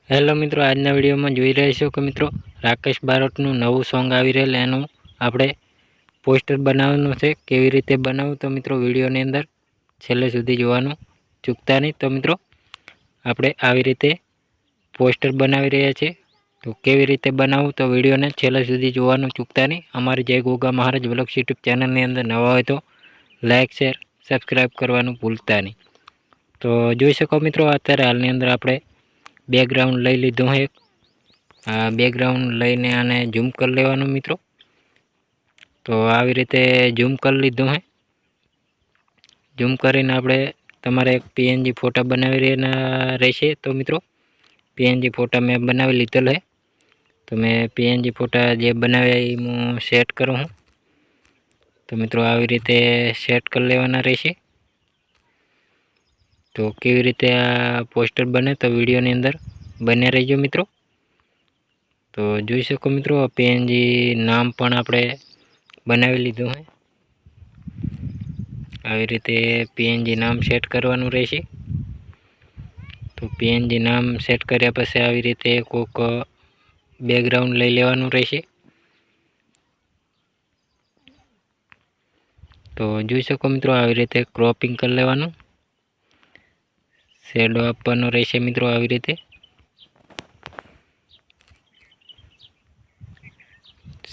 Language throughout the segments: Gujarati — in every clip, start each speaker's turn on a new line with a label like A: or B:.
A: હેલો મિત્રો, આજના વિડીયોમાં જોઈ રહ્યા છો કે મિત્રો રાકેશ બારોટનું નવું સોંગ આવી રહેલું એનું આપણે પોસ્ટર બનાવવાનું છે. કેવી રીતે બનાવવું તો મિત્રો વિડીયોની અંદર છેલ્લે સુધી જોવાનું ચૂકતા નહીં. તો મિત્રો આપણે આવી રીતે પોસ્ટર બનાવી રહ્યા છીએ. તો કેવી રીતે બનાવવું તો વિડીયોને છેલ્લે સુધી જોવાનું ચૂકતા નહીં. અમારી જય ગોગા મહારાજ વ્લોગ્સ યુટ્યુબ ચેનલની અંદર નવા હોય તો લાઇક શેર સબસ્ક્રાઈબ કરવાનું ભૂલતા નહીં. તો જોઈ શકો મિત્રો, અત્યારે હાલની અંદર આપણે બેકગ્રાઉન્ડ લઈ લીધું છે. આ બેકગ્રાઉન્ડ લઈને આને ઝૂમ કરી લેવાનું મિત્રો. તો આવી રીતે ઝૂમ કરી લીધું છે. ઝૂમ કરીને આપણે તમારે એક પીએનજી ફોટા બનાવી રહેશે. તો મિત્રો પીએનજી ફોટા મેં બનાવી લીધેલ છે. તો મેં પીએનજી ફોટા જે બનાવ્યા એ હું સેટ કરું છું. તો મિત્રો આવી રીતે સેટ કરી લેવાના રહેશે. તો કેવી રીતે આ પોસ્ટર બને તો વિડીયોની અંદર બને રહેજો મિત્રો. તો જોઈ શકો મિત્રો, પીએનજી નામ પણ આપણે બનાવી લીધું છે. આવી રીતે પીએનજી નામ સેટ કરવાનું રહેશે. તો પીએનજી નામ સેટ કર્યા પછી આવી રીતે કોઈક બેકગ્રાઉન્ડ લઈ લેવાનું રહેશે. તો જોઈ શકો મિત્રો, આવી રીતે ક્રોપિંગ કરી લેવાનું, શેડો આપવાનો રહેશે મિત્રો. આવી રીતે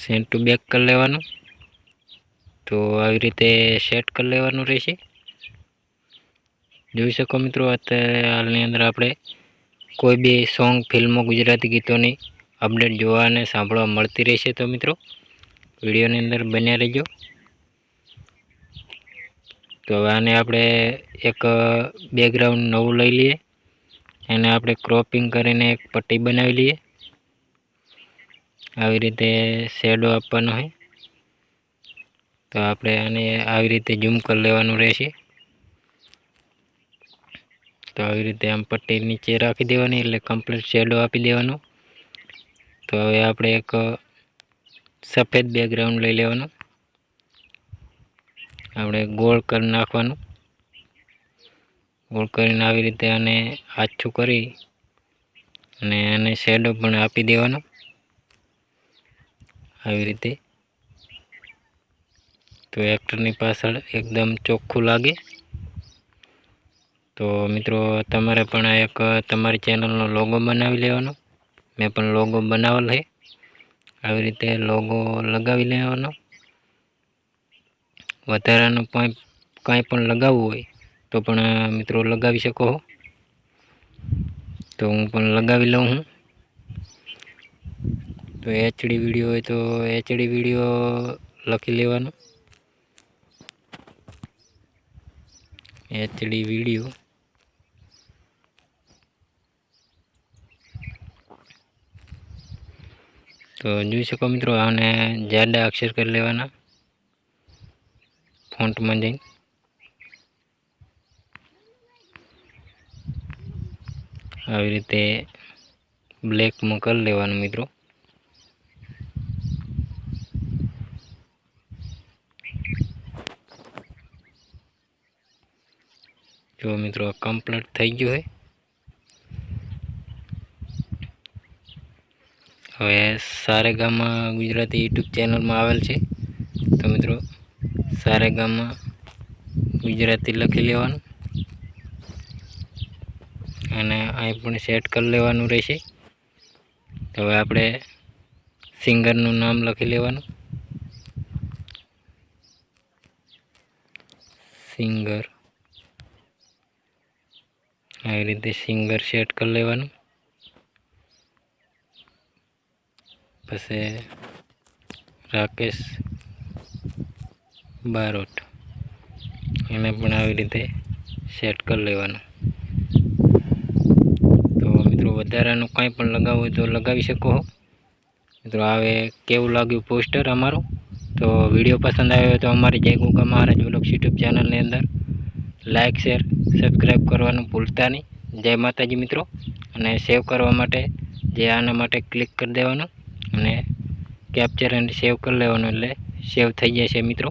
A: સેન્ટ ટુ બેક કરી લેવાનું. તો આવી રીતે સેટ કરી લેવાનું રહેશે. જોઈ શકો મિત્રો, અત્યારે હાલની અંદર આપણે કોઈ બી સોંગ, ફિલ્મો, ગુજરાતી ગીતોની અપડેટ જોવા અને સાંભળવા મળતી રહેશે. તો મિત્રો વિડીયોની અંદર બન્યા રહેજો. તો હવે આને આપણે એક બેકગ્રાઉન્ડ નવું લઈ લઈએ. એને આપણે ક્રોપિંગ કરીને એક પટ્ટી બનાવી લઈએ. આવી રીતે શેડો આપવાનો છે. તો આપણે આને આવી રીતે ઝૂમ કરી લેવાનું રહેશે. તો આવી રીતે આમ પટ્ટી નીચે રાખી દેવાની, એટલે કમ્પ્લીટ શેડો આપી દેવાનો. તો હવે આપણે એક સફેદ બેકગ્રાઉન્ડ લઈ લેવાનું. આપણે ગોળ કરી નાખવાનું. ગોળ કરીને આવી રીતે આને આછું કરી અને આને શેડો પણ આપી દેવાનો. આવી રીતે તો એક્ટરની પાછળ એકદમ ચોખ્ખું લાગે. તો મિત્રો તમારે પણ એક તમારી ચેનલનો લોગો બનાવી લેવાનો. મેં પણ લોગો બનાવેલ છે. આવી રીતે લોગો લગાવી લેવાનો. વધારાનું કાંઈ પણ લગાવવું હોય તો પણ મિત્રો લગાવી શકો છો. તો હું પણ લગાવી લઉં છું. તો એચડી વિડીયો હોય તો એચડી વિડીયો લખી લેવાનું. HD video. તો જોઈ શકો મિત્રો, આને જાડા અક્ષર કરી લેવાના ફોન્ટમાં જઈને. આવી રીતે બ્લેકમાં કરી લેવાનું મિત્રો. જો મિત્રો કમ્પ્લીટ થઈ ગયું છે. હવે સારેગામા ગુજરાતી યુટ્યુબ ચેનલમાં આવેલ છે. તો મિત્રો સારેગામા ગુજરાતી લખી લેવાનું અને અહીં પણ સેટ કરી લેવાનું રહેશે. તો હવે આપણે સિંગરનું નામ લખી લેવાનું. સિંગર. આવી રીતે સિંગર સેટ કરી લેવાનું. પછી રાકેશ બારોટ એને પણ આવી રીતે સેટ કરી લેવાનું. તો મિત્રો વધારાનું કંઈ પણ લગાવવું હોય તો લગાવી શકો. મિત્રો હવે કેવું લાગ્યું પોસ્ટર અમારું? તો વિડીયો પસંદ આવ્યો તો અમારી જય ગોગા મહારાજ વ્લોગ્સ યુટ્યુબ ચેનલની અંદર લાઇક શેર સબસ્ક્રાઈબ કરવાનું ભૂલતા નહીં. જય માતાજી મિત્રો. અને સેવ કરવા માટે જે આના માટે ક્લિક કરી દેવાનું અને કેપ્ચર અને સેવ કરી લેવાનું, એટલે સેવ થઈ જશે મિત્રો.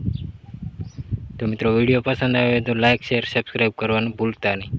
A: તો મિત્રો વિડીયો પસંદ આવે તો લાઇક શેર સબસ્ક્રાઈબ કરવાનું ભૂલતા નહીં.